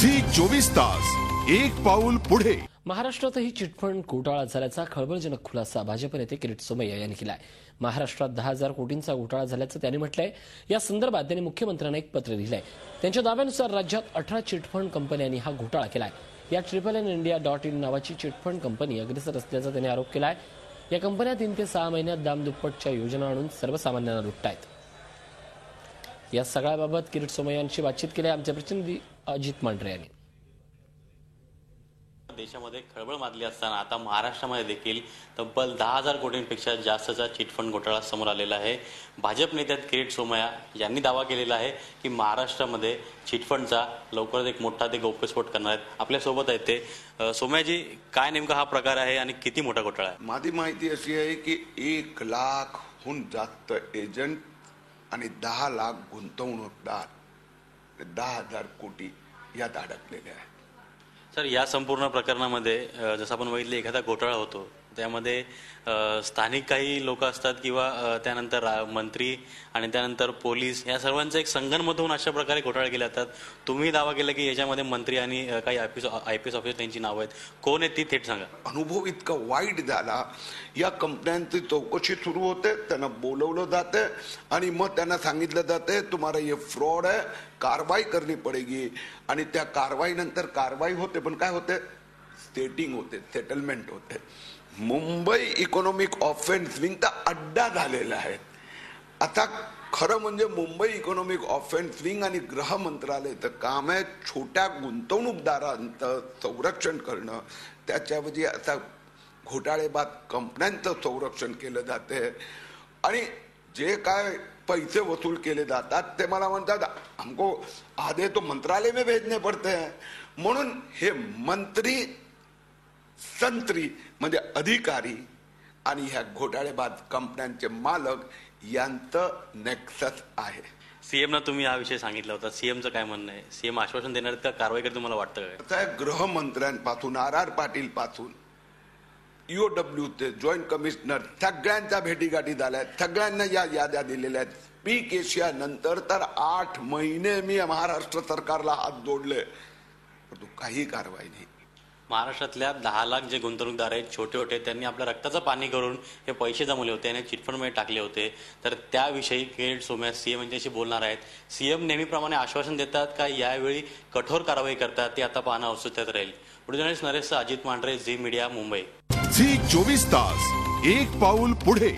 Zee 24 तास एक पाऊल पुढे। महाराष्ट्रातही चिटफंड घोटाळा झाल्याचा खळबळजनक खुलासा भाजप नेते किरीट सोमय्या यांनी केलाय। महाराष्ट्रात 10,000 कोटींचा घोटाळा झाल्याचं त्यांनी म्हटलंय। या संदर्भात त्यांनी मुख्यमंत्र्यांना एक पत्र लिहिलंय। त्यांच्या दाव्यानुसार राज्यात 18 चिटफंड कंपन्यांनी हा घोटाळा केलाय। या NNIndia.in नावाची चिटफंड कंपनी अग्रेसर असल्याचा त्यांनी आरोप केलाय। या कंपन्या 3 ते 6 महिन्यात दामदुप्पटच्या योजना आणून सर्वसामान्यांना लुटतायत। या सगळ्याबाबत किरीट सोमय्या यांची बातचीत केली आमचे प्रतिनिधी अजित मांढरे यांनी। देशामध्ये खळबळ माजली असताना आता महाराष्ट्रामध्ये देखील तब्बल 10,000 कोटींपेक्षा जास्तचा चिटफंड घोटाळा समोर आलेला आहे। भाजप नेते किरीट सोमय्या यांनी दावा केलेला आहे की महाराष्ट्रामध्ये चिटफंडचा लवकरच एक मोठा ते गौप्यस्फोट करणार आहेत। आपल्या सोबत आहेत ते सोमय्याजी, काय नेमका हा प्रकार आहे आणि किती मोठा घोटाळा आहे? माझी माहिती अशी आहे की 1 लाखहून जास्त एजंट आणि 10 लाख गुंतवणूकदार 10,000 कोटी यात अडकलेले आहेत। सर, या संपूर्ण प्रकरणामध्ये जसं आपण बघितलं एखादा घोटाळा होतो त्यामध्ये स्थानिक काही लोक असतात किंवा त्यानंतर मंत्री आणि त्यानंतर पोलीस या सर्वांचं एक संगनमत होऊन अशा प्रकारे घोटाळे केले जातात। तुम्ही दावा केला की याच्यामध्ये मंत्री आणि काही IPS ऑफिसर त्यांची नावं आहेत, कोण आहेत ती थेट सांगा। अनुभव इतका वाईट झाला, या कंपन्यांची चौकशी सुरू होते, त्यांना बोलवलं जाते आणि मग त्यांना सांगितलं जाते तुम्हाला ये फ्रॉड है, कारवाई करनी पड़ेगी। आणि त्या कारवाईनंतर कारवाई होते, पण काय होते? सेटिंग होते, सेटलमेंट होते। मुंबई इकॉनॉमिक ऑफेन्स विंगचा अड्डा झालेला आहे। आता खरं म्हणजे मुंबई इकॉनॉमिक ऑफेन्स विंग आणि गृह मंत्रालयाचं काम आहे छोट्या गुंतवणूकदारांचं संरक्षण करणं, त्याच्याऐवजी असा घोटाळेबाज कंपन्यांचं संरक्षण केलं जाते। आणि जे काय पैसे वसूल केले जातात ते मला म्हणतात हमको आधे तो मंत्रालय में भेजने पड़ते हैं। म्हणून हे मंत्री संत्री म्हणजे अधिकारी आणि ह्या घोटाळेबाज कंपन्यांचे मालक यांचं नेक्सस आहे। सीएमना तुम्ही हा विषय सांगितला होता, सीएमचं काय म्हणणं आहे? सीएम आश्वासन देणार का, कारवाई करतील तुम्हाला वाटतं काय? गृहमंत्र्यांपासून RR पाटील पासून EOW ते जॉईंट कमिशनर सगळ्यांच्या भेटीगाठी झाल्या, सगळ्यांना या याद्या दिलेल्या आहेत। पीक एशिया नंतर तर 8 महिने मी महाराष्ट्र सरकारला हात जोडले, परंतु काही कारवाई नाही। महाराष्ट्रातल्या 10 लाख जे गुंतवणूकदार आहेत छोटे छोटे, त्यांनी आपल्या रक्ताचं पाणी करून हे पैसे जमवले होते आणि चिटफंडमध्ये टाकले होते। तर त्याविषयी किरीट सोमय्या सीएम यांच्याशी बोलणार आहेत। सीएम नेहमीप्रमाणे आश्वासन देतात का यावेळी कठोर कारवाई करतात ते आता पाहणं औत्सुक्यात राहील। पुढे जर्नलिस्ट नरेश अजित मांढरे, झी मीडिया, मुंबई। झी 24 तास एक पाऊल पुढे।